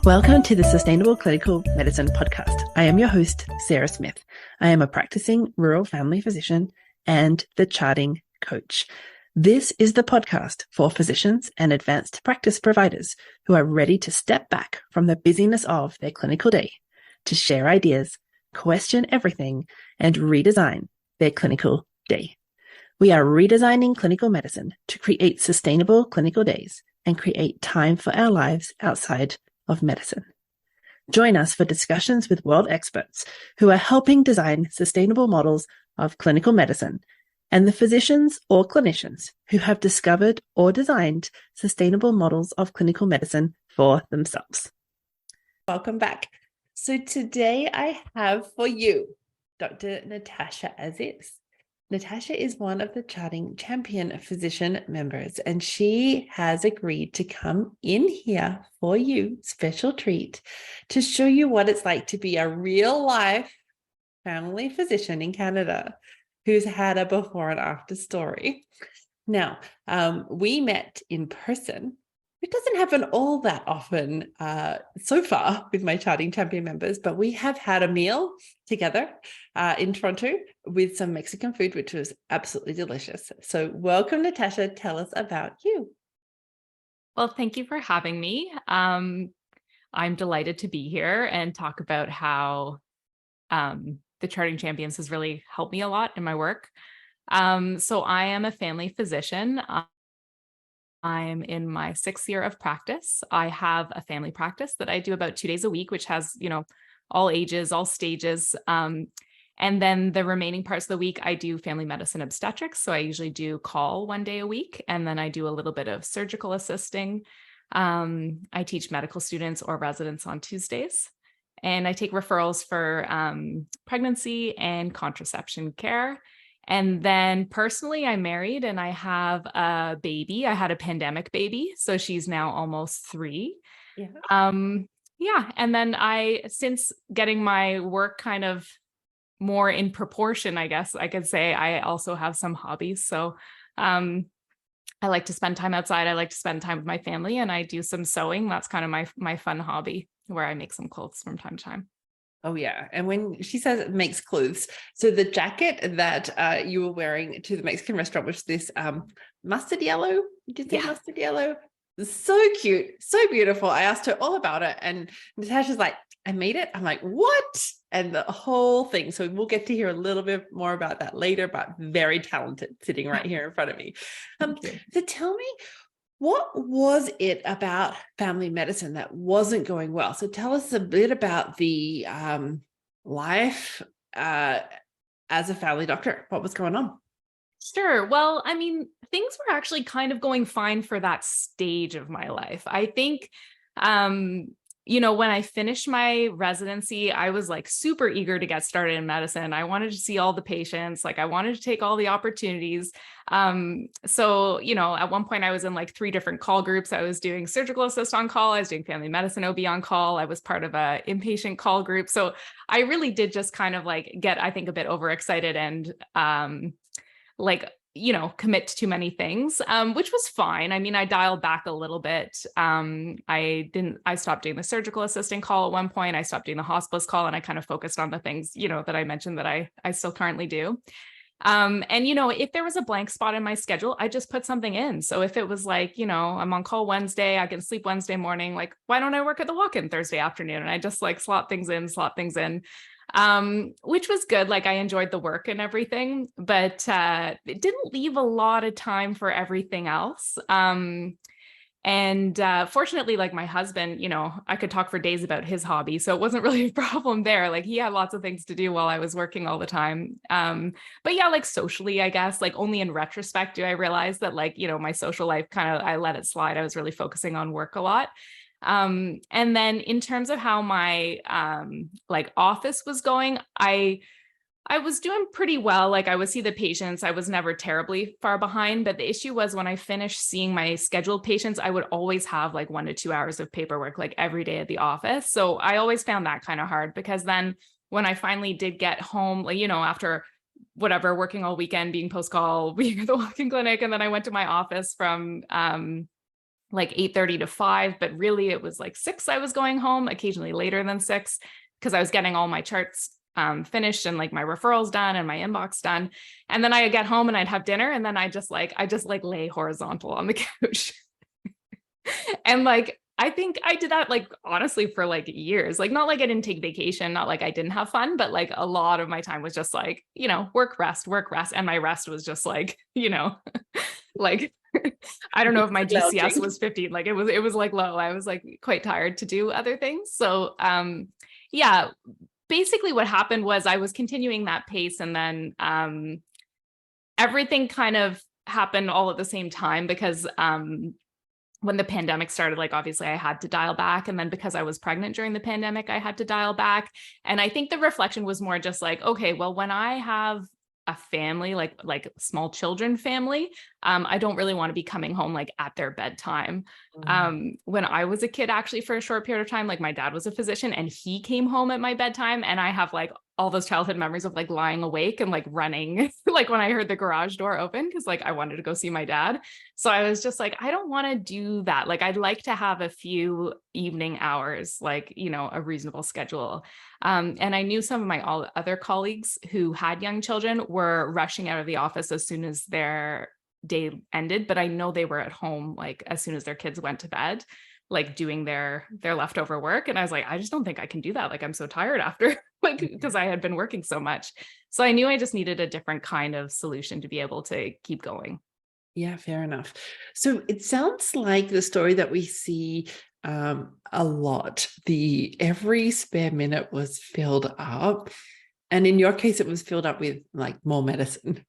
Welcome to the Sustainable Clinical Medicine podcast. I am your host, Sarah Smith. I am a practicing rural family physician and the charting coach. This is the podcast for physicians and advanced practice providers who are ready to step back from the busyness of their clinical day to share ideas, question everything, and redesign their clinical day. We are redesigning clinical medicine to create sustainable clinical days and create time for our lives outside of medicine. Join us for discussions with world experts who are helping design sustainable models of clinical medicine and the physicians or clinicians who have discovered or designed sustainable models of clinical medicine for themselves. Welcome back. So today I have for you Dr. Natasha Aziz. Natasha is one of the Charting Champion physician members, and she has agreed to come in here for you, special treat, to show you what it's like to be a real life family physician in Canada who's had a before and after story. Now, we met in person. It doesn't happen all that often so far with my Charting Champion members, but we have had a meal together in Toronto with some Mexican food, which was absolutely delicious. So welcome, Natasha. Tell us about you. Well, thank you for having me. I'm delighted to be here and talk about how the Charting Champions has really helped me a lot in my work. So I am a family physician. I'm in my 6th year of practice. I have a family practice that I do about 2 days a week, which has, all ages, all stages. And then the remaining parts of the week, I do family medicine obstetrics. So I usually do call 1 day a week. And then I do a little bit of surgical assisting. I teach medical students or residents on Tuesdays. And I take referrals for pregnancy and contraception care. And then personally, I'm married and I have a baby. I had a pandemic baby, so she's now almost 3. Yeah. And then since getting my work kind of more in proportion, I guess I could say, I also have some hobbies. So I like to spend time outside. I like to spend time with my family, and I do some sewing. That's kind of my fun hobby, where I make some clothes from time to time. Oh, yeah. And when she says it makes clothes, so the jacket that you were wearing to the Mexican restaurant was this mustard yellow. Did you say mustard yellow? So cute. So beautiful. I asked her all about it. And Natasha's like, I made it. I'm like, what? And the whole thing. So we'll get to hear a little bit more about that later, but very talented sitting right here in front of me. So tell me, what was it about family medicine that wasn't going well? So tell us a bit about the life as a family doctor. What was going on? Sure. Well, I mean, things were actually kind of going fine for that stage of my life. I think, when I finished my residency, I was like super eager to get started in medicine. I wanted to see all the patients, I wanted to take all the opportunities. So, at one point I was in like 3 different call groups. I was doing surgical assist on call. I was doing family medicine OB on call. I was part of a inpatient call group. So I really did just kind of get, I think, a bit overexcited and, commit to too many things, which was fine. I mean, I dialed back a little bit. I stopped doing the surgical assistant call at one point. I stopped doing the hospice call, and I kind of focused on the things, that I mentioned that I still currently do. And, if there was a blank spot in my schedule, I just put something in. So if it was I'm on call Wednesday, I can sleep Wednesday morning, why don't I work at the walk-in Thursday afternoon? And I just slot things in, which was good. I enjoyed the work and everything, but it didn't leave a lot of time for everything else. And fortunately, my husband, I could talk for days about his hobby, so it wasn't really a problem there. He had lots of things to do while I was working all the time. But yeah, socially, I guess, only in retrospect do I realize that, my social life I let it slide. I was really focusing on work a lot. And then in terms of how my office was going, I was doing pretty well. I would see the patients. I was never terribly far behind, but the issue was when I finished seeing my scheduled patients, I would always have 1 to 2 hours of paperwork every day at the office. So I always found that kind of hard, because then when I finally did get home, after whatever, working all weekend, being post-call, being at the walk-in clinic, and then I went to my office from like 8:30 to 5, but really it was like 6 I was going home, occasionally later than 6, because I was getting all my charts finished and like my referrals done and my inbox done. And then I'd get home and I'd have dinner, and then I just lay horizontal on the couch. And like I think I did that like honestly for like years. Like not like I didn't take vacation, not like I didn't have fun, but like a lot of my time was just like, work, rest, work, rest. And my rest was just like, like I don't know if my GCS was 15, like it was like low. I was like quite tired to do other things. So yeah, basically what happened was I was continuing that pace, and then everything kind of happened all at the same time, because when the pandemic started, like obviously I had to dial back. And then because I was pregnant during the pandemic, I had to dial back. And I think the reflection was more just like, okay, well, when I have a family, like small children family, I don't really want to be coming home like at their bedtime. When I was a kid, actually, for a short period of time, like my dad was a physician and he came home at my bedtime, and I have like all those childhood memories of like lying awake and like running, like when I heard the garage door open, because like I wanted to go see my dad. So I was just like, I don't want to do that. Like I'd like to have a few evening hours, like, a reasonable schedule. And I knew some of my other colleagues who had young children were rushing out of the office as soon as their day ended, but I know they were at home like as soon as their kids went to bed, like doing their leftover work. And I was like, I just don't think I can do that. Like I'm so tired after, like, because I had been working so much. So I knew I just needed a different kind of solution to be able to keep going. Yeah, fair enough. So it sounds like the story that we see a lot. Every spare minute was filled up. And in your case, it was filled up with like more medicine,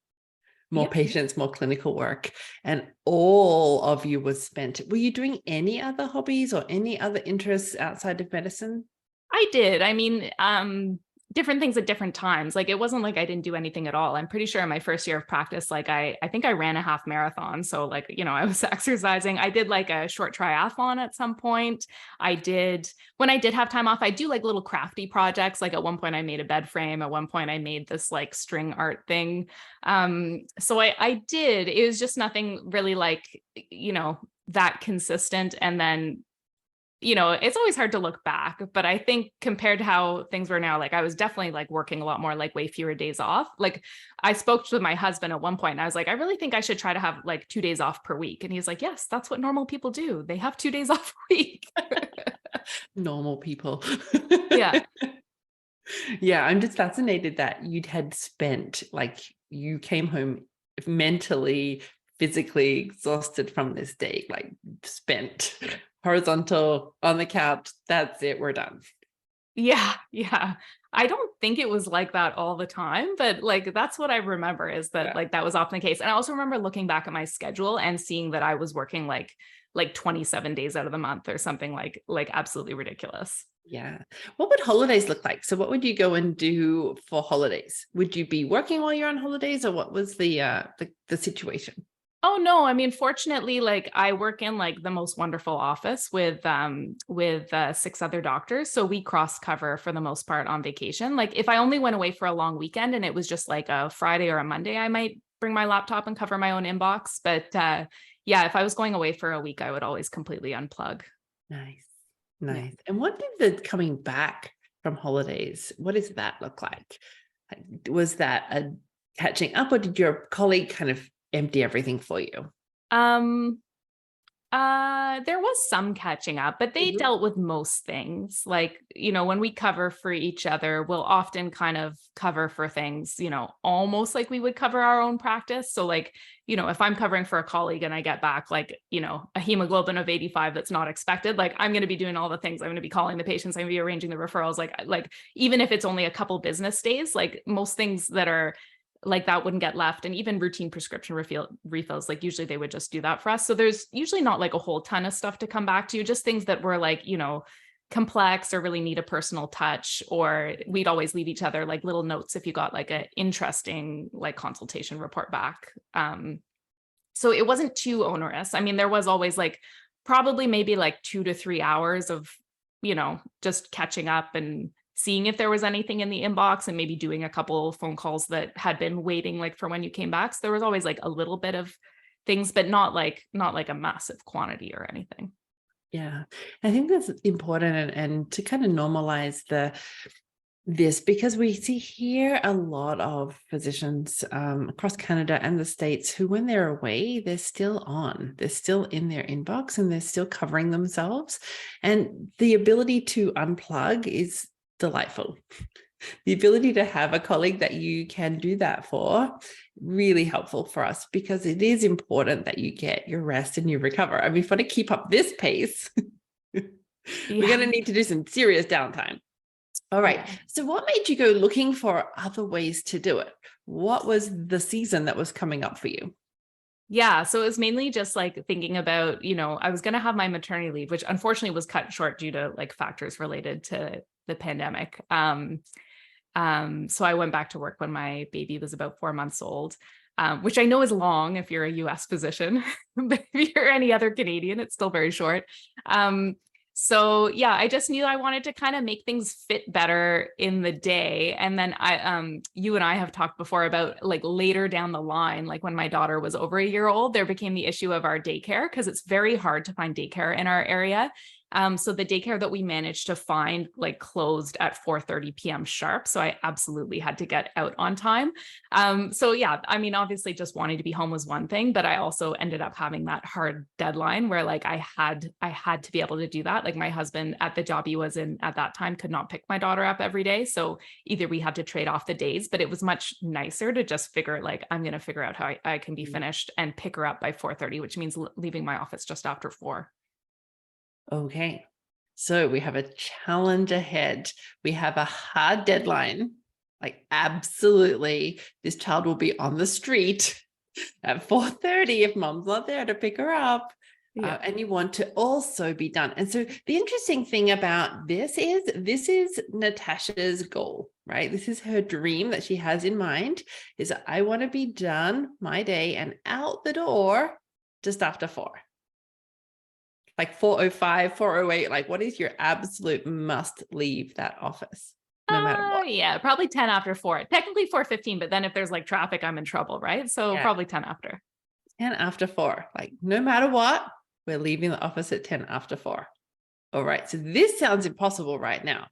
more Yep. patients, more clinical work, and all of you was spent. Were you doing any other hobbies or any other interests outside of medicine? I did. I mean, different things at different times. Like it wasn't like I didn't do anything at all. I'm pretty sure in my first year of practice, like I think I ran a half marathon. So like, I was exercising. I did like a short triathlon at some point. When I did have time off, I do like little crafty projects. Like at one point I made a bed frame. At one point I made this like string art thing. So I did. It was just nothing really like, that consistent. And then it's always hard to look back, but I think compared to how things were now, like I was definitely like working a lot more, like way fewer days off. Like I spoke to my husband at one point and I was like, I really think I should try to have like 2 days off per week. And he's like, yes, that's what normal people do. They have 2 days off a week. Normal people. Yeah. Yeah, I'm just fascinated that had spent, like you came home mentally, physically exhausted from this day, like spent horizontal on the couch. That's it. We're done. Yeah. Yeah. I don't think it was like that all the time, but like, that's what I remember is that like, that was often the case. And I also remember looking back at my schedule and seeing that I was working like 27 days out of the month or something like absolutely ridiculous. Yeah. What would holidays look like? So what would you go and do for holidays? Would you be working while you're on holidays, or what was the situation? Oh no, I mean, fortunately, like I work in like the most wonderful office with 6 other doctors. So we cross cover for the most part on vacation. Like if I only went away for a long weekend and it was just like a Friday or a Monday, I might bring my laptop and cover my own inbox. But yeah, if I was going away for a week, I would always completely unplug. Nice. Yeah. And what did the coming back from holidays, what does that look like? Was that a catching up, or did your colleague kind of empty everything for you? There was some catching up, but they dealt with most things. Like, when we cover for each other, we'll often kind of cover for things, almost like we would cover our own practice. So like, if I'm covering for a colleague and I get back like, a hemoglobin of 85 that's not expected, like I'm going to be doing all the things. I'm going to be calling the patients, I'm going to be arranging the referrals. Like even if it's only a couple business days, like most things that are like that wouldn't get left. And even routine prescription refills, like usually they would just do that for us. So there's usually not like a whole ton of stuff to come back to, just things that were like, complex or really need a personal touch, or we'd always leave each other like little notes if you got like an interesting like consultation report back. So it wasn't too onerous. I mean, there was always like probably maybe like 2 to 3 hours of, just catching up and seeing if there was anything in the inbox and maybe doing a couple phone calls that had been waiting like for when you came back. So there was always like a little bit of things, but not like a massive quantity or anything. Yeah, I think that's important, and to kind of normalize this, because we see here a lot of physicians across Canada and the States who, when they're away, they're still in their inbox, and they're still covering themselves. And the ability to unplug is delightful. The ability to have a colleague that you can do that for, really helpful for us, because it is important that you get your rest and you recover. I mean, if you want to keep up this pace, we're going to need to do some serious downtime. All right. Yeah. So what made you go looking for other ways to do it? What was the season that was coming up for you? Yeah. So it was mainly just like thinking about, I was going to have my maternity leave, which unfortunately was cut short due to like factors related to the pandemic. So I went back to work when my baby was about 4 months old, which I know is long if you're a US physician, but if you're any other Canadian, it's still very short. So yeah, I just knew I wanted to kind of make things fit better in the day. And then you and I have talked before about like later down the line, like when my daughter was over a year old, there became the issue of our daycare, because it's very hard to find daycare in our area. So the daycare that we managed to find like closed at 4:30 p.m. sharp. So I absolutely had to get out on time. So yeah, I mean, obviously just wanting to be home was one thing, but I also ended up having that hard deadline where like I had to be able to do that. Like my husband at the job he was in at that time could not pick my daughter up every day. So either we had to trade off the days, but it was much nicer to just figure like, I'm going to figure out how I can be finished and pick her up by 4:30, which means leaving my office just after 4. Okay. So we have a challenge ahead. We have a hard deadline. Like, absolutely, this child will be on the street at 4:30 if mom's not there to pick her up. Yeah. And you want to also be done. And so the interesting thing about this is Natasha's goal, right? This is her dream that she has in mind, is I want to be done my day and out the door just after 4. Like 4:05, 4:08, like what is your absolute must leave that office, no matter what? Yeah, probably 10 after 4. Technically 4:15, but then if there's like traffic, I'm in trouble, right? So Yeah. probably 10 after. 10 after 4, like no matter what, we're leaving the office at 10 after 4. All right, so this sounds impossible right now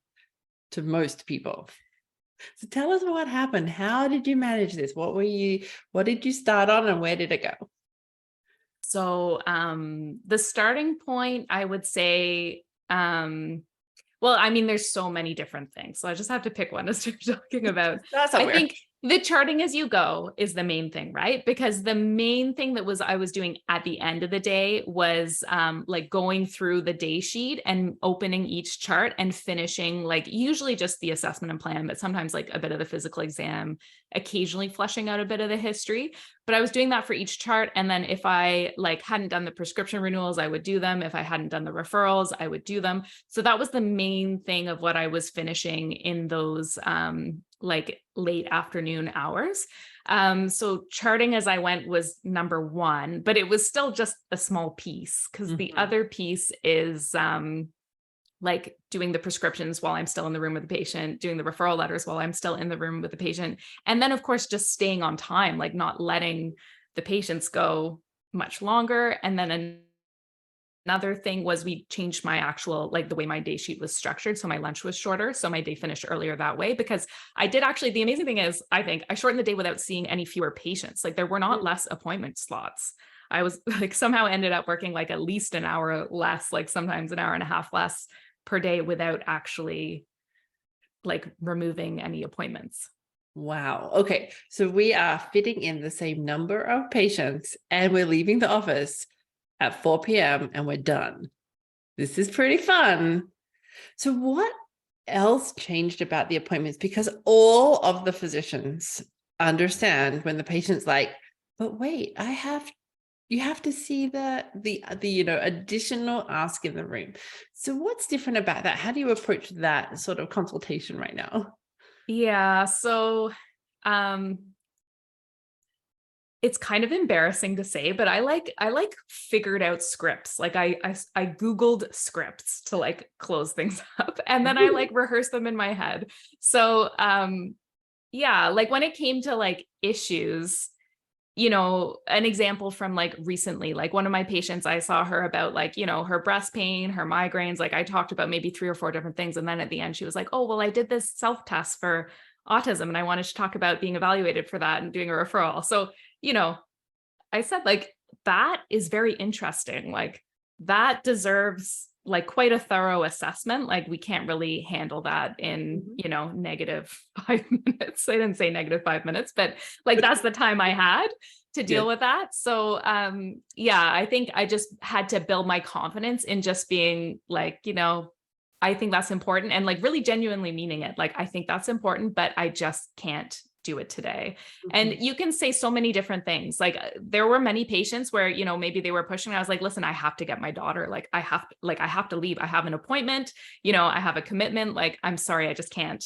to most people. So tell us what happened. How did you manage this? What did you start on, and where did it go? So the starting point, I would say, well, I mean, there's so many different things. So I just have to pick one to start talking about. I think the charting as you go is the main thing, right? Because the main thing that I was doing at the end of the day was like going through the day sheet and opening each chart and finishing like usually just the assessment and plan, but sometimes like a bit of the physical exam, occasionally fleshing out a bit of the history. But I was doing that for each chart. And then if I like hadn't done the prescription renewals, I would do them. If I hadn't done the referrals, I would do them. So that was the main thing of what I was finishing in those like late afternoon hours. So charting as I went was number one, but it was still just a small piece, because the other piece is like doing the prescriptions while I'm still in the room with the patient, doing the referral letters while I'm still in the room with the patient. And then of course, just staying on time, like not letting the patients go much longer. And then another thing was we changed my actual, like the way my day sheet was structured. So my lunch was shorter. So my day finished earlier that way, because I did actually, the amazing thing is, I think I shortened the day without seeing any fewer patients. Like there were not less appointment slots. I was like somehow ended up working like at least an hour less, like sometimes an hour and a half less per day without actually like removing any appointments. Wow. Okay. So we are fitting in the same number of patients, and we're leaving the office at 4 p.m. and we're done. This is pretty fun. So what else changed about the appointments? Because all of the physicians understand when the patient's like, but wait, you have to see the additional ask in the room. So what's different about that? How do you approach that sort of consultation right now? Yeah. So it's kind of embarrassing to say, but I like figured out scripts. Like I Googled scripts to like close things up, and then I like rehearsed them in my head. So yeah, like when it came to like issues, an example from like recently, like one of my patients, I saw her about like, her breast pain, her migraines. Like I talked about maybe 3 or 4 different things. And then at the end, she was like, oh, well, I did this self-test for autism and I wanted to talk about being evaluated for that and doing a referral. So, I said like, that is very interesting. Like that deserves like quite a thorough assessment. Like we can't really handle that in, negative 5 minutes. I didn't say negative 5 minutes, but like that's the time I had to deal with that. So I think I just had to build my confidence in just being like, I think that's important and like really genuinely meaning it. Like, I think that's important, but I just can't do it today. And you can say so many different things. Like there were many patients where, maybe they were pushing. I was like, listen, I have to get my daughter. Like I have to leave. I have an appointment, I have a commitment. Like, I'm sorry, I just can't,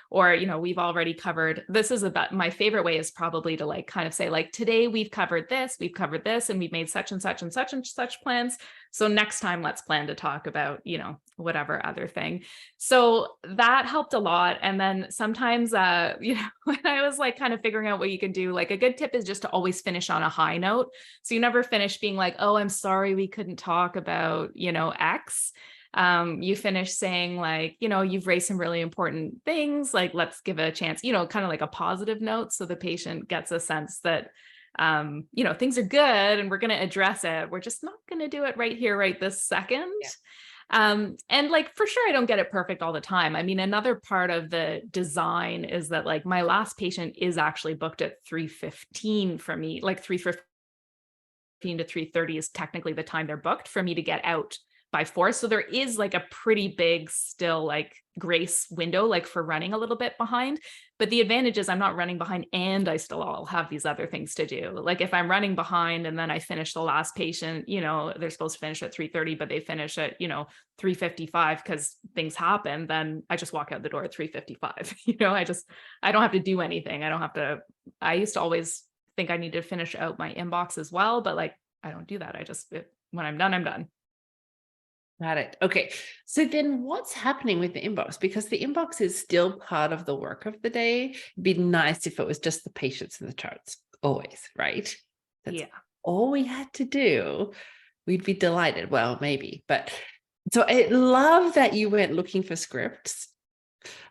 or, we've already covered, this is about my favorite way is probably to like kind of say like, today we've covered this, and we've made such and such and such and such plans. So next time let's plan to talk about, whatever other thing. So that helped a lot. And then sometimes, when I was like kind of figuring out what you can do, like a good tip is just to always finish on a high note. So you never finish being like, oh, I'm sorry, we couldn't talk about, X. You finish saying like, you've raised some really important things, like, let's give it a chance, kind of like a positive note. So the patient gets a sense that, things are good and we're going to address it. We're just not going to do it right here, right this second. Yeah. And like, for sure, I don't get it perfect all the time. I mean, another part of the design is that like my last patient is actually booked at 3:15 for me, like 3:15 to 3:30 is technically the time they're booked for me to get out by 4. So there is like a pretty big still like grace window, like for running a little bit behind. But the advantage is I'm not running behind and I still all have these other things to do. Like if I'm running behind and then I finish the last patient, they're supposed to finish at 3:30, but they finish at, 3:55 because things happen, then I just walk out the door at 3:55. I don't have to do anything. I used to always think I need to finish out my inbox as well, but like, I don't do that. When I'm done, I'm done. Got it. Okay. So then what's happening with the inbox? Because the inbox is still part of the work of the day. It'd be nice if it was just the patients and the charts always, right? That's all we had to do. We'd be delighted. Well, maybe, but so I love that you went looking for scripts.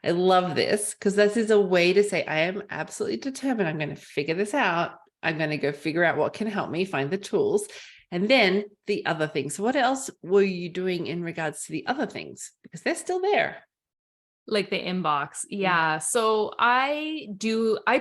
I love this because this is a way to say, I am absolutely determined. I'm going to figure this out. I'm going to go figure out what can help me find the tools. And then the other things. So what else were you doing in regards to the other things? Because they're still there. Like the inbox. Yeah. So I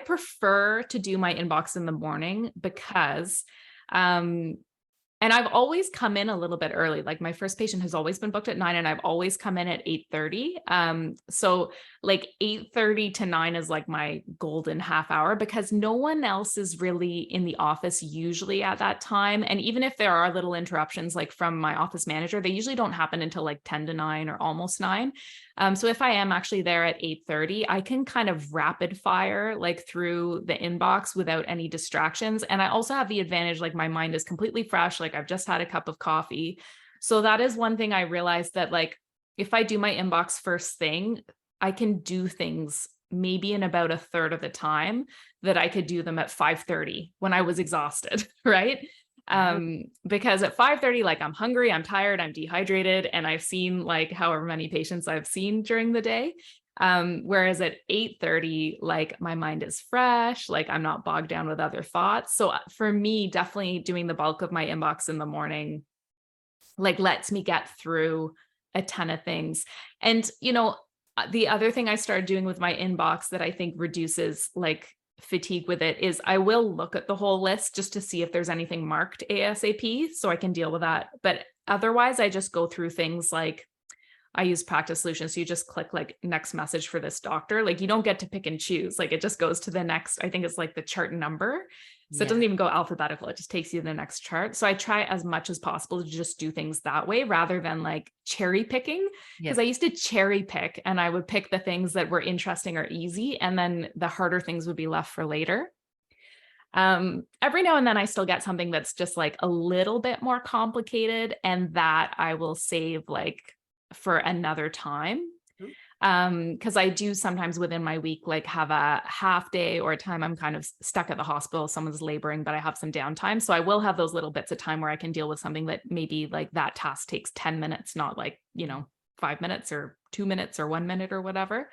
prefer to do my inbox in the morning because, and I've always come in a little bit early. Like my first patient has always been booked at 9 and I've always come in at 8:30. So like 8:30 to 9 is like my golden half hour because no one else is really in the office usually at that time. And even if there are little interruptions, like from my office manager, they usually don't happen until like 10 to 9 or almost 9. So if I am actually there at 8:30, I can kind of rapid fire like through the inbox without any distractions. And I also have the advantage, like my mind is completely fresh. Like I've just had a cup of coffee. So that is one thing I realized that like, if I do my inbox first thing, I can do things maybe in about a third of the time that I could do them at 5:30 when I was exhausted, right? Because at 5:30, like I'm hungry, I'm tired, I'm dehydrated, and I've seen like however many patients I've seen during the day. Whereas at 8:30, like my mind is fresh, like I'm not bogged down with other thoughts. So for me, definitely doing the bulk of my inbox in the morning, like lets me get through a ton of things. And, the other thing I started doing with my inbox that I think reduces like fatigue with it is I will look at the whole list just to see if there's anything marked ASAP so I can deal with that. But otherwise, I just go through things like I use Practice Solutions. So you just click like next message for this doctor. Like you don't get to pick and choose. Like it just goes to the next, I think it's like the chart number. So it doesn't even go alphabetical. It just takes you to the next chart. So I try as much as possible to just do things that way rather than like cherry picking. Because I used to cherry pick and I would pick the things that were interesting or easy. And then the harder things would be left for later. Every now and then I still get something that's just like a little bit more complicated and that I will save like for another time. Because I do sometimes within my week, like have a half day or a time I'm kind of stuck at the hospital, someone's laboring, but I have some downtime. So I will have those little bits of time where I can deal with something that maybe like that task takes 10 minutes, not like, 5 minutes or 2 minutes or 1 minute or whatever.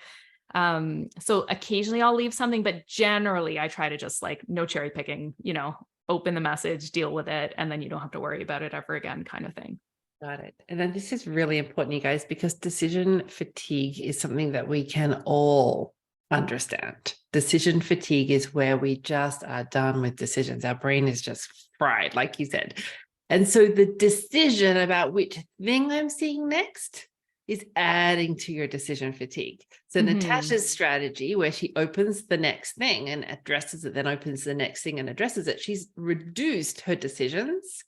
So occasionally I'll leave something, but generally I try to just like no cherry picking, open the message, deal with it, and then you don't have to worry about it ever again, kind of thing. Got it. And then this is really important, you guys, because decision fatigue is something that we can all understand. Decision fatigue is where we just are done with decisions. Our brain is just fried, like you said. And so the decision about which thing I'm seeing next is adding to your decision fatigue. So Natasha's strategy, where she opens the next thing and addresses it, then opens the next thing and addresses it, she's reduced her decisions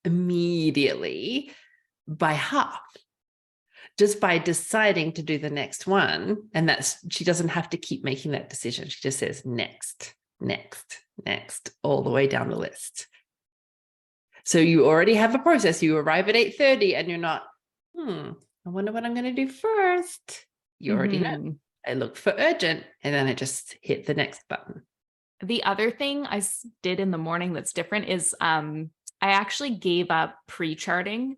immediately by half, just by deciding to do the next one. And she doesn't have to keep making that decision. She just says next, next, next, all the way down the list. So you already have a process. You arrive at 8:30 and you're not, I wonder what I'm going to do first. You already know. I look for urgent and then I just hit the next button. The other thing I did in the morning that's different is I actually gave up pre-charting,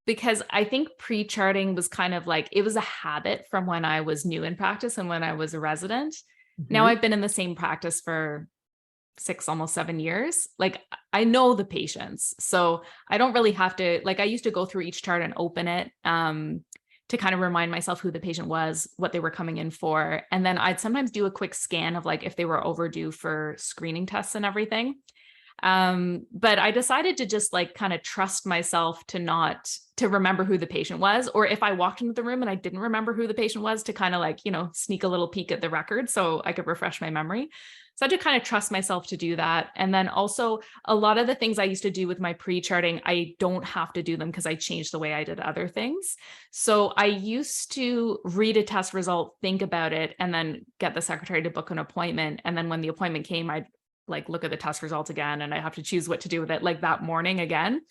because I think pre-charting was kind of like, it was a habit from when I was new in practice and when I was a resident. Now I've been in the same practice for 6, almost 7 years. Like I know the patients, so I don't really have to, like I used to go through each chart and open it to kind of remind myself who the patient was, what they were coming in for. And then I'd sometimes do a quick scan of like if they were overdue for screening tests and everything. But I decided to just like kind of trust myself to remember who the patient was, or if I walked into the room and I didn't remember who the patient was, to kind of like, sneak a little peek at the record so I could refresh my memory. So I had to kind of trust myself to do that. And then also a lot of the things I used to do with my pre-charting, I don't have to do them because I changed the way I did other things. So I used to read a test result, think about it, and then get the secretary to book an appointment. And then when the appointment came, I'd like look at the test results again, and I have to choose what to do with it like that morning again.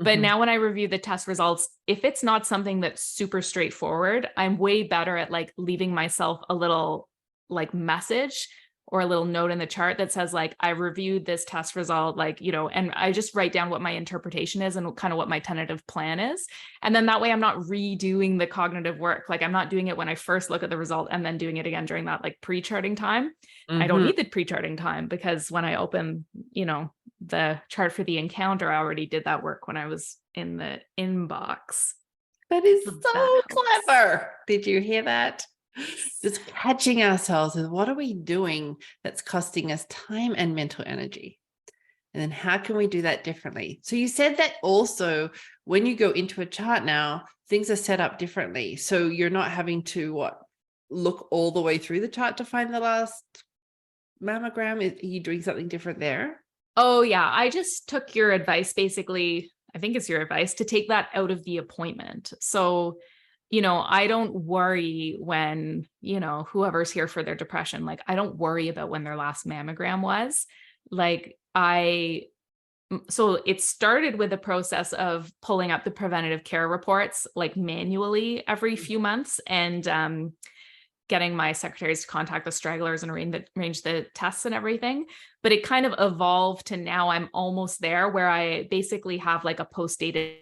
But now when I review the test results, if it's not something that's super straightforward, I'm way better at like leaving myself a little like message or a little note in the chart that says like, I reviewed this test result, like, and I just write down what my interpretation is and kind of what my tentative plan is. And then that way I'm not redoing the cognitive work. Like I'm not doing it when I first look at the result and then doing it again during that like pre-charting time. I don't need the pre-charting time because when I open, the chart for the encounter, I already did that work when I was in the inbox. That is so clever. Did you hear that? Just catching ourselves with what are we doing that's costing us time and mental energy? And then how can we do that differently? So you said that also when you go into a chart now, things are set up differently. So you're not having to look all the way through the chart to find the last mammogram. Are you doing something different there? Oh yeah. I just took your advice, basically. I think it's your advice to take that out of the appointment. So I don't worry when, whoever's here for their depression, like I don't worry about when their last mammogram was. So it started with a process of pulling up the preventative care reports, like manually every few months, and getting my secretaries to contact the stragglers and arrange the tests and everything. But it kind of evolved to now I'm almost there where I basically have like a post-dated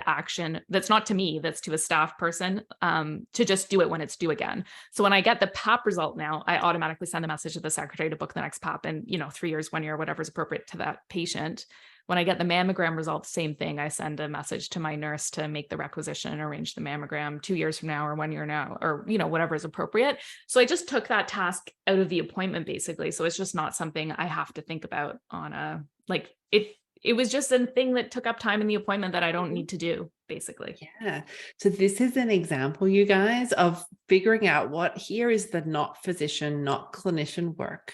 action that's not to me, that's to a staff person, to just do it when it's due again. So when I get the PAP result now, I automatically send a message to the secretary to book the next PAP in 3 years, 1 year, whatever's appropriate to that patient. When I get the mammogram result, same thing. I send a message to my nurse to make the requisition and arrange the mammogram 2 years from now or 1 year now, or whatever is appropriate. So I just took that task out of the appointment basically. So it's just not something I have to think about on a like it. It was just a thing that took up time in the appointment that I don't need to do, basically. Yeah. So this is an example, you guys, of figuring out what here is the not physician, not clinician work.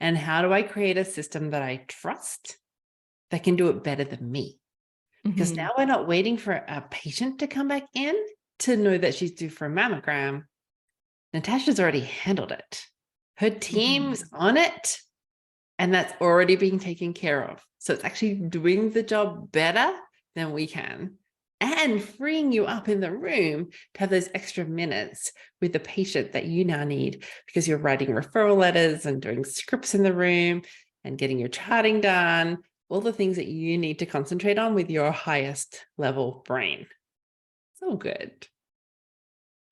And how do I create a system that I trust that can do it better than me? Because now we're not waiting for a patient to come back in to know that she's due for a mammogram. Natasha's already handled it. Her team's on it. And that's already being taken care of. So it's actually doing the job better than we can. And and freeing you up in the room to have those extra minutes with the patient that you now need because you're writing referral letters and doing scripts in the room and getting your charting done, all the things that you need to concentrate on with your highest level brain. So good.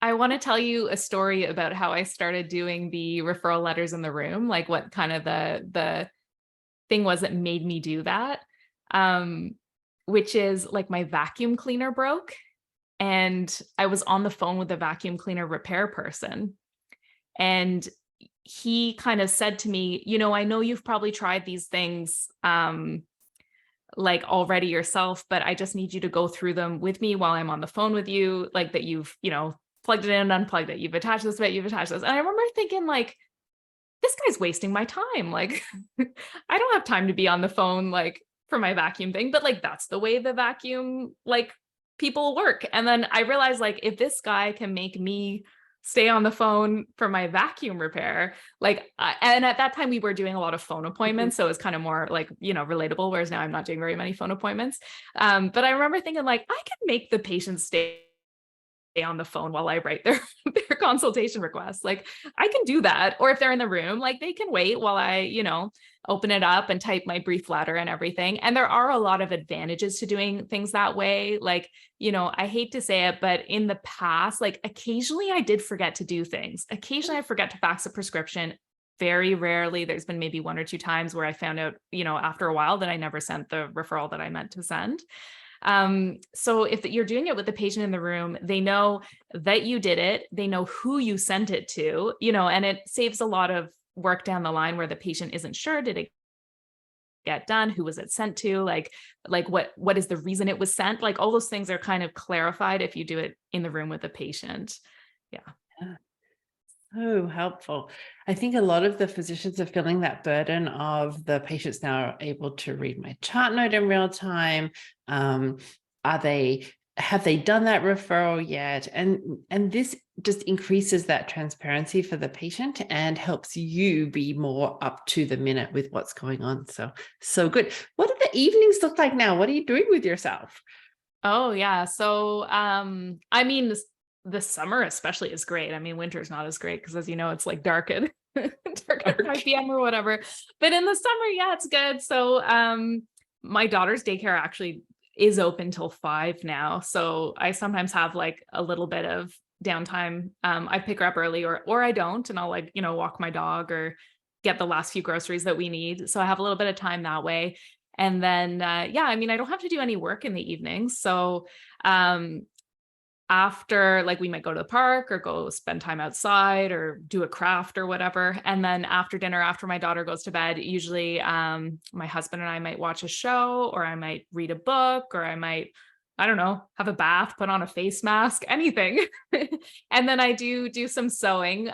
I want to tell you a story about how I started doing the referral letters in the room, like what kind of the thing was that made me do that. Which is like my vacuum cleaner broke and I was on the phone with the vacuum cleaner repair person. And he kind of said to me, you know, I know you've probably tried these things like already yourself, but I just need you to go through them with me while I'm on the phone with you, like that you've, you know, plugged it in and unplugged it. You've attached this bit, you've attached this. And I remember thinking like, this guy's wasting my time. Like, I don't have time to be on the phone, like for my vacuum thing, but like, that's the way the vacuum, like people work. And then I realized like, if this guy can make me stay on the phone for my vacuum repair, like, and at that time we were doing a lot of phone appointments. So it was kind of more like, you know, relatable. Whereas now I'm not doing very many phone appointments. But I remember thinking like, I can make the patient stay on the phone while I write their consultation requests. Like I can do that. Or if they're in the room, like they can wait while I, you know, open it up and type my brief letter and everything. And there are a lot of advantages to doing things that way. Like, you know, I hate to say it, but in the past, like occasionally I did forget to do things. Occasionally I forget to fax a prescription. Very rarely. There's been maybe 1 or 2 times where I found out, you know, after a while that I never sent the referral that I meant to send. So if you're doing it with the patient in the room, they know that you did it, they know who you sent it to, you know, and it saves a lot of work down the line where the patient isn't sure, did it get done? Who was it sent to? Like what is the reason it was sent? Like all those things are kind of clarified if you do it in the room with the patient. Yeah. So helpful. I think a lot of the physicians are feeling that burden of the patients now are able to read my chart note in real time. Have they done that referral yet? And this just increases that transparency for the patient and helps you be more up to the minute with what's going on. So good. What do the evenings look like now? What are you doing with yourself? Oh yeah. So I mean the summer especially is great. I mean, winter's not as great because as you know, it's like dark at dark at 5 p.m. or whatever. But in the summer, yeah, it's good. So my daughter's daycare actually is open till 5 now. So I sometimes have like a little bit of downtime. I pick her up early or I don't, and I'll like, you know, walk my dog or get the last few groceries that we need. So I have a little bit of time that way. And then yeah, I mean, I don't have to do any work in the evenings. So after, like we might go to the park or go spend time outside or do a craft or whatever. And then after dinner, after my daughter goes to bed, usually my husband and I might watch a show, or I might read a book, or I might, I don't know, have a bath, put on a face mask, anything. And then I do some sewing,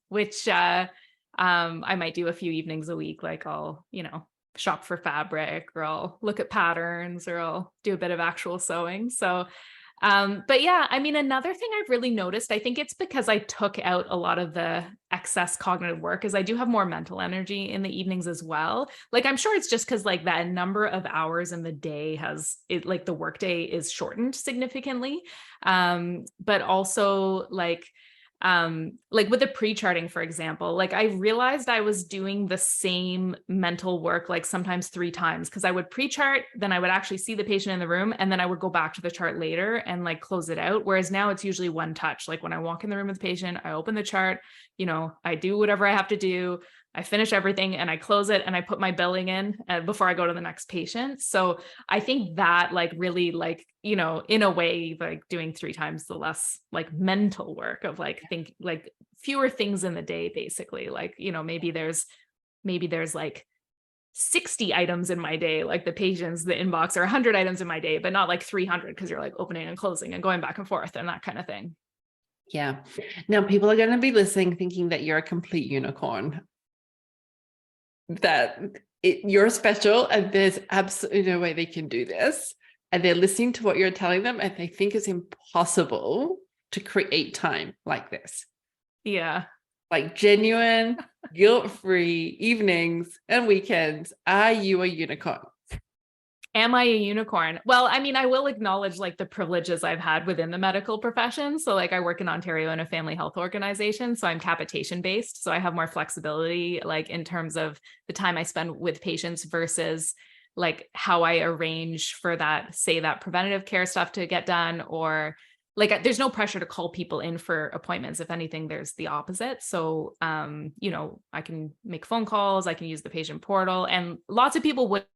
which I might do a few evenings a week. Like I'll, you know, shop for fabric, or I'll look at patterns, or I'll do a bit of actual sewing. So but yeah, I mean, another thing I've really noticed, I think it's because I took out a lot of the excess cognitive work, is I do have more mental energy in the evenings as well. Like, I'm sure it's just because like that number of hours in the day has it, like the workday is shortened significantly. But also like with the pre-charting, for example, like I realized I was doing the same mental work, like sometimes 3 times, because I would pre-chart, then I would actually see the patient in the room, and then I would go back to the chart later and like close it out. Whereas now it's usually one touch. Like when I walk in the room with the patient, I open the chart, you know, I do whatever I have to do, I finish everything and I close it and I put my billing in before I go to the next patient. So I think that like really like, you know, in a way, like doing 3 times the less like mental work of like think like fewer things in the day, basically. Like, you know, maybe there's like 60 items in my day, like the patients, the inbox, or 100 items in my day, but not like 300 because you're like opening and closing and going back and forth and that kind of thing. Yeah. Now people are going to be listening thinking that you're a complete unicorn, that you're special and there's absolutely no way they can do this. And they're listening to what you're telling them and they think it's impossible to create time like this. Yeah. Like genuine, guilt-free evenings and weekends. Are you a unicorn? Am I a unicorn? Well, I mean, I will acknowledge like the privileges I've had within the medical profession. So like I work in Ontario in a family health organization. So I'm capitation based. So I have more flexibility, like in terms of the time I spend with patients versus like how I arrange for that, say that preventative care stuff to get done, or like there's no pressure to call people in for appointments. If anything, there's the opposite. So, you know, I can make phone calls, I can use the patient portal, and lots of people wouldn't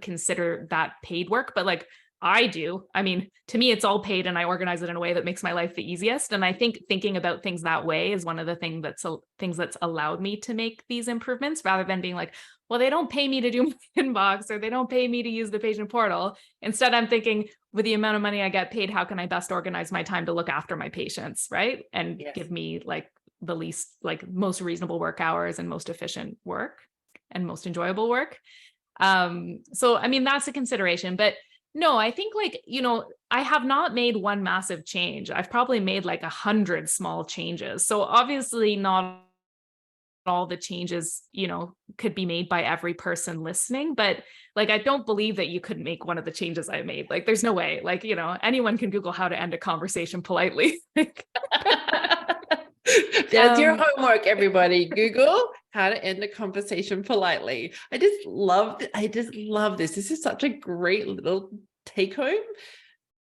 consider that paid work, but like I do. I mean, to me, it's all paid and I organize it in a way that makes my life the easiest. And I think thinking about things that way is one of the things that's allowed me to make these improvements rather than being like, well, they don't pay me to do my inbox or they don't pay me to use the patient portal. Instead, I'm thinking with the amount of money I get paid, how can I best organize my time to look after my patients, right? And give me like the least, like most reasonable work hours and most efficient work and most enjoyable work. So, I mean, that's a consideration, but no, I think like, you know, I have not made one massive change. I've probably made like 100 small changes. So obviously not all the changes, you know, could be made by every person listening, but like, I don't believe that you could make one of the changes I made. Like, there's no way, like, you know, anyone can Google how to end a conversation politely. There's your homework, everybody. Google how to end a conversation politely. I just love this. This is such a great little take home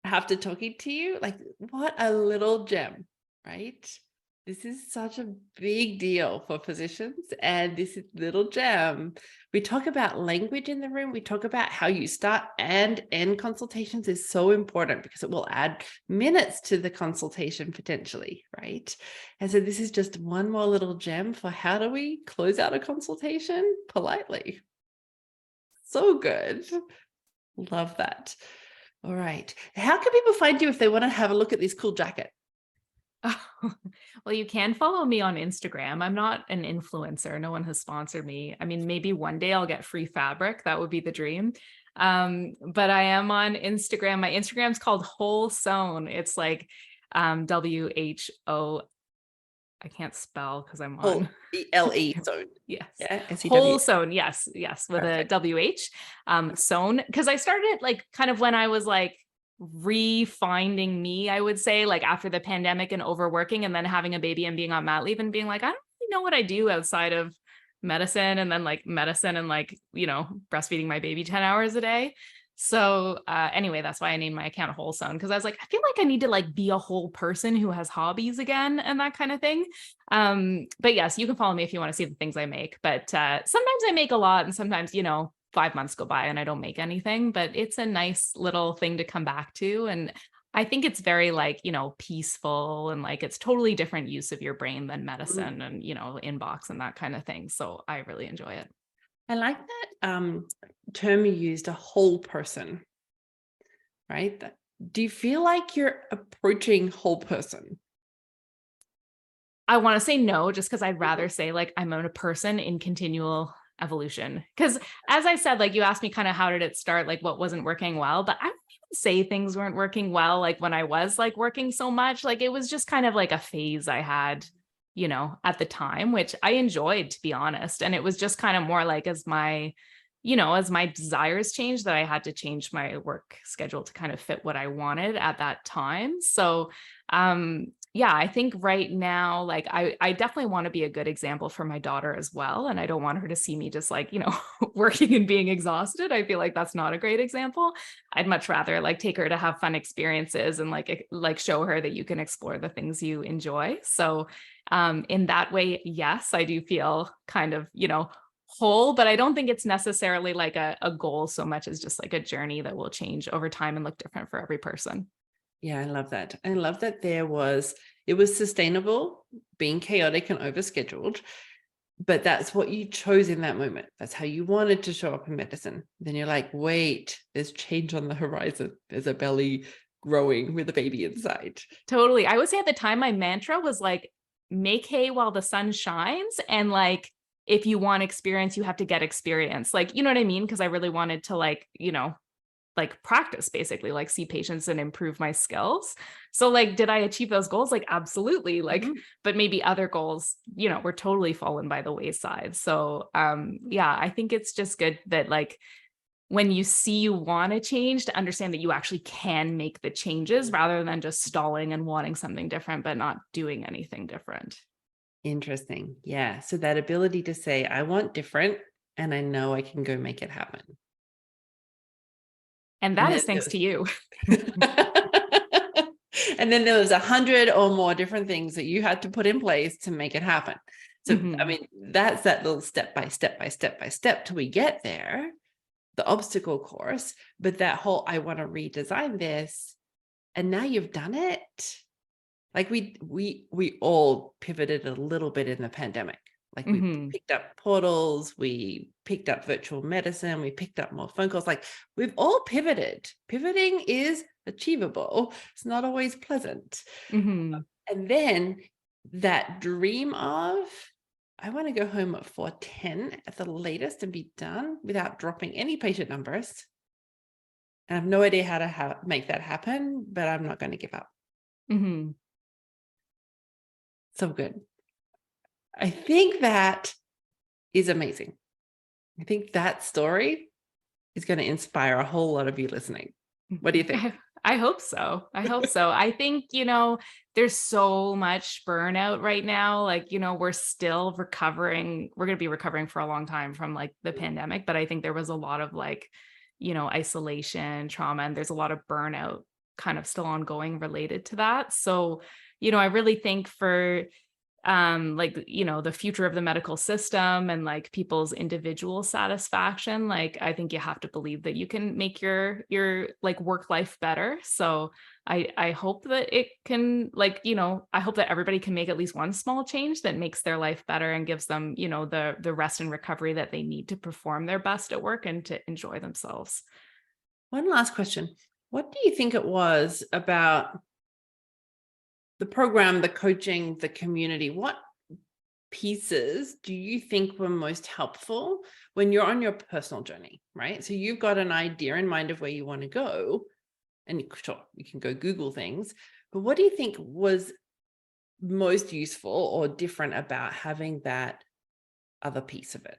after talking to you. Like, what a little gem, right? This is such a big deal for physicians, and this is little gem. We talk about language in the room. We talk about how you start and end consultations is so important because it will add minutes to the consultation potentially, right? And so this is just one more little gem for how do we close out a consultation politely. So good. Love that. All right. How can people find you if they want to have a look at this cool jacket? Oh, well, you can follow me on Instagram. I'm not an influencer. No one has sponsored me. I mean, maybe one day I'll get free fabric. That would be the dream. But I am on Instagram. My Instagram's called Whole Sewn. It's like WHO. I can't spell because I'm on LE sewn. Yes. Yeah. Whole Sewn. Yes. Yes. With Perfect. a WH. Sewn. Because I started like kind of when I was like refinding me, I would say, like after the pandemic and overworking and then having a baby and being on mat leave and being like, I don't really know what I do outside of medicine, and then like medicine and like, you know, breastfeeding my baby 10 hours a day. So anyway, that's why I named my account Whole Sewn, because I was like, I feel like I need to like be a whole person who has hobbies again and that kind of thing. But yes, you can follow me if you want to see the things I make. But sometimes I make a lot, and sometimes, you know, 5 months go by and I don't make anything, but it's a nice little thing to come back to. And I think it's very like, you know, peaceful, and like it's totally different use of your brain than medicine and, you know, inbox and that kind of thing. So I really enjoy it. I like that term you used, a whole person, right? Do you feel like you're approaching whole person? I want to say no, just because I'd rather say like I'm a person in continual evolution. Because as I said, like you asked me kind of how did it start, like what wasn't working well, but I wouldn't even say things weren't working well. Like when I was like working so much, like it was just kind of like a phase I had, you know, at the time, which I enjoyed, to be honest. And it was just kind of more like as my, you know, as my desires changed, that I had to change my work schedule to kind of fit what I wanted at that time. So, yeah, I think right now, like I definitely want to be a good example for my daughter as well. And I don't want her to see me just like, you know, working and being exhausted. I feel like that's not a great example. I'd much rather like take her to have fun experiences and like show her that you can explore the things you enjoy. So in that way, yes, I do feel kind of, you know, whole, but I don't think it's necessarily like a goal so much as just like a journey that will change over time and look different for every person. Yeah, I love that. I love that it was sustainable, being chaotic and overscheduled, but that's what you chose in that moment. That's how you wanted to show up in medicine. Then you're like, wait, there's change on the horizon. There's a belly growing with a baby inside. Totally. I would say at the time, my mantra was like, make hay while the sun shines. And like, if you want experience, you have to get experience. Like, you know what I mean? Because I really wanted to like, you know, like practice, basically like see patients and improve my skills. So like, did I achieve those goals? Like, absolutely. Like, but maybe other goals, you know, were totally fallen by the wayside. So yeah, I think it's just good that like when you see you want to change, to understand that you actually can make the changes rather than just stalling and wanting something different, but not doing anything different. Interesting. Yeah. So that ability to say, I want different, and I know I can go make it happen. And that is thanks to you. And then there was 100 or more different things that you had to put in place to make it happen. So, I mean, that's that little step by step till we get there, the obstacle course. But that whole, I want to redesign this, and now you've done it. Like we all pivoted a little bit in the pandemic. Like we picked up portals, we picked up virtual medicine, we picked up more phone calls. Like we've all pivoted. Pivoting is achievable. It's not always pleasant. And then that dream of, I want to go home at 4:10 at the latest and be done without dropping any patient numbers. And I have no idea how to make that happen, but I'm not going to give up. So good. I think that is amazing. I think that story is going to inspire a whole lot of you listening. What do you think? I hope so. I hope so. I think, there's so much burnout right now. Like, we're still recovering. We're going to be recovering for a long time from like the pandemic, but I think there was a lot of like, isolation, trauma, and there's a lot of burnout kind of still ongoing related to that. So, I really think for the future of the medical system and like people's individual satisfaction, like I think you have to believe that you can make your like work life better. So I hope that it can, I hope that everybody can make at least one small change that makes their life better and gives them, the rest and recovery that they need to perform their best at work and to enjoy themselves. One last question. What do you think it was about the program, the coaching, the community? What pieces do you think were most helpful when you're on your personal journey, right? So you've got an idea in mind of where you want to go, and sure, you can go Google things, but what do you think was most useful or different about having that other piece of it?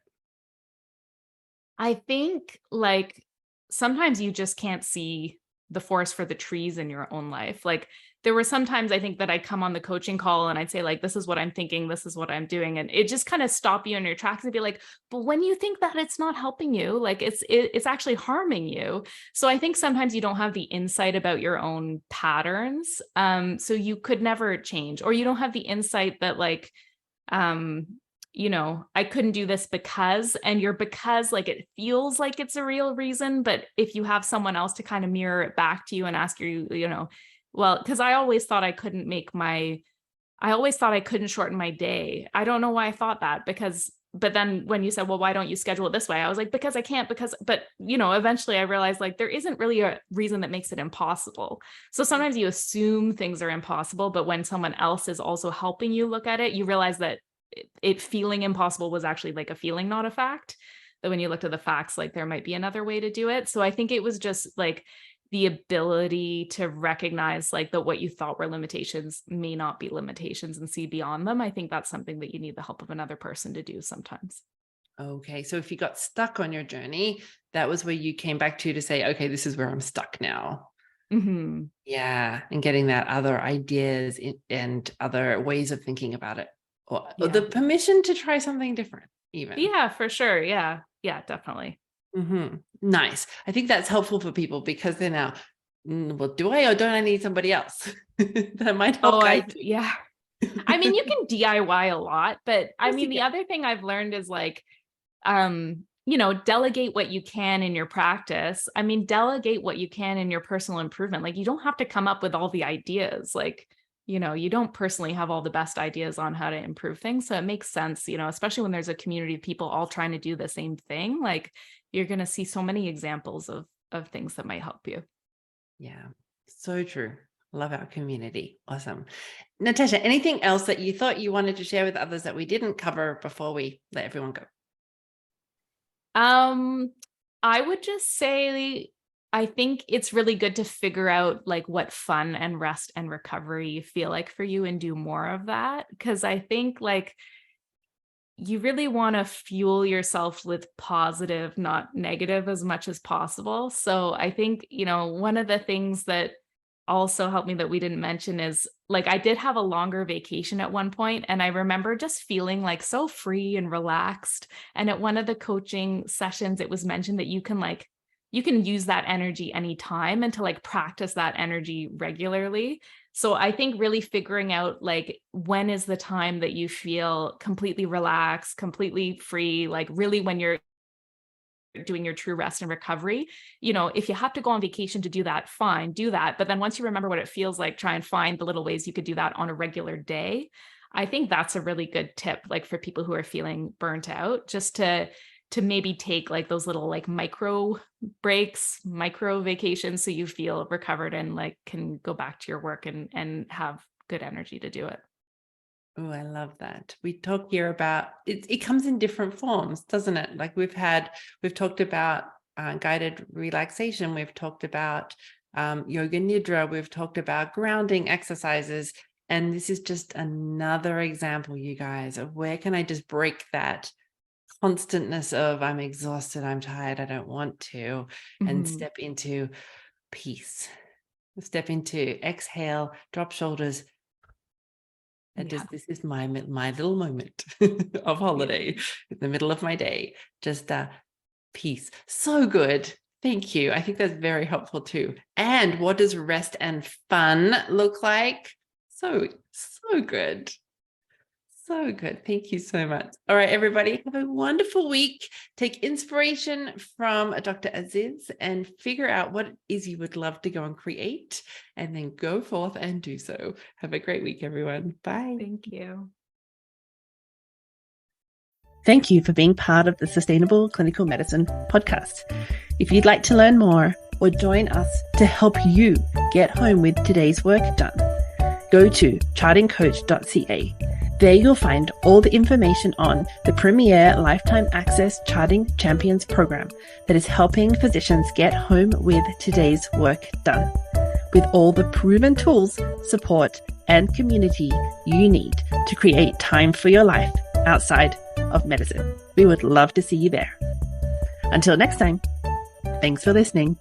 I think like sometimes you just can't see the forest for the trees in your own life. Like there were some times I think that I'd come on the coaching call and I'd say like, this is what I'm thinking, this is what I'm doing. And it just kind of stop you in your tracks and be like, but when you think that, it's not helping you, like it's actually harming you. So I think sometimes you don't have the insight about your own patterns. So you could never change, or you don't have the insight that like, I couldn't do this because like, it feels like it's a real reason. But if you have someone else to kind of mirror it back to you and ask you, well, because I always thought I couldn't shorten my day. I don't know why I thought that, but then when you said, well, why don't you schedule it this way? I was like, because I can't, but eventually I realized like, there isn't really a reason that makes it impossible. So sometimes you assume things are impossible, but when someone else is also helping you look at it, you realize that it feeling impossible was actually like a feeling, not a fact. That when you looked at the facts, like there might be another way to do it. So I think it was just like the ability to recognize like that what you thought were limitations may not be limitations and see beyond them. I think that's something that you need the help of another person to do sometimes. Okay. So if you got stuck on your journey, that was where you came back to say, okay, this is where I'm stuck now. Yeah. And getting that other ideas and other ways of thinking about it. Or the permission to try something different even. Yeah, for sure. Yeah, definitely. Nice. I think that's helpful for people because they're now, well, do I or don't I need somebody else? That might help guide you. Yeah. I mean, you can DIY a lot, but I mean, the other thing I've learned is like, delegate what you can in your practice. I mean, delegate what you can in your personal improvement. Like you don't have to come up with all the ideas. Like, you don't personally have all the best ideas on how to improve things. So it makes sense, especially when there's a community of people all trying to do the same thing. Like you're going to see so many examples of things that might help you. Yeah, so true. Love our community. Awesome. Natasha, anything else that you thought you wanted to share with others that we didn't cover before we let everyone go? I would just say, I think it's really good to figure out like what fun and rest and recovery feel like for you and do more of that. Cause I think like you really want to fuel yourself with positive, not negative, as much as possible. So I think, one of the things that also helped me that we didn't mention is, like, I did have a longer vacation at one point, and I remember just feeling like so free and relaxed. And at one of the coaching sessions, it was mentioned that you can use that energy anytime, and to like practice that energy regularly. So I think really figuring out, like, when is the time that you feel completely relaxed, completely free, like really when you're doing your true rest and recovery. If you have to go on vacation to do that, fine, do that. But then once you remember what it feels like, try and find the little ways you could do that on a regular day. I think that's a really good tip, like for people who are feeling burnt out, just to maybe take like those little like micro breaks, micro vacations, so you feel recovered and like can go back to your work and have good energy to do it. Oh, I love that. We talk here about it. It comes in different forms, doesn't it? Like we've talked about guided relaxation. We've talked about yoga nidra. We've talked about grounding exercises. And this is just another example, you guys, of where can I just break that constantness of I'm exhausted, I'm tired, I don't want to, and step into peace. Step into exhale, drop shoulders. And this is my little moment of holiday in the middle of my day. Just peace. So good. Thank you. I think that's very helpful too. And what does rest and fun look like? So good. So good. Thank you so much. All right, everybody, have a wonderful week. Take inspiration from Dr. Aziz and figure out what it is you would love to go and create, and then go forth and do so. Have a great week, everyone. Bye. Thank you. Thank you for being part of the Sustainable Clinical Medicine podcast. If you'd like to learn more or join us to help you get home with today's work done, go to chartingcoach.ca. There you'll find all the information on the premier Lifetime Access Charting Champions program that is helping physicians get home with today's work done, with all the proven tools, support, and community you need to create time for your life outside of medicine. We would love to see you there. Until next time, thanks for listening.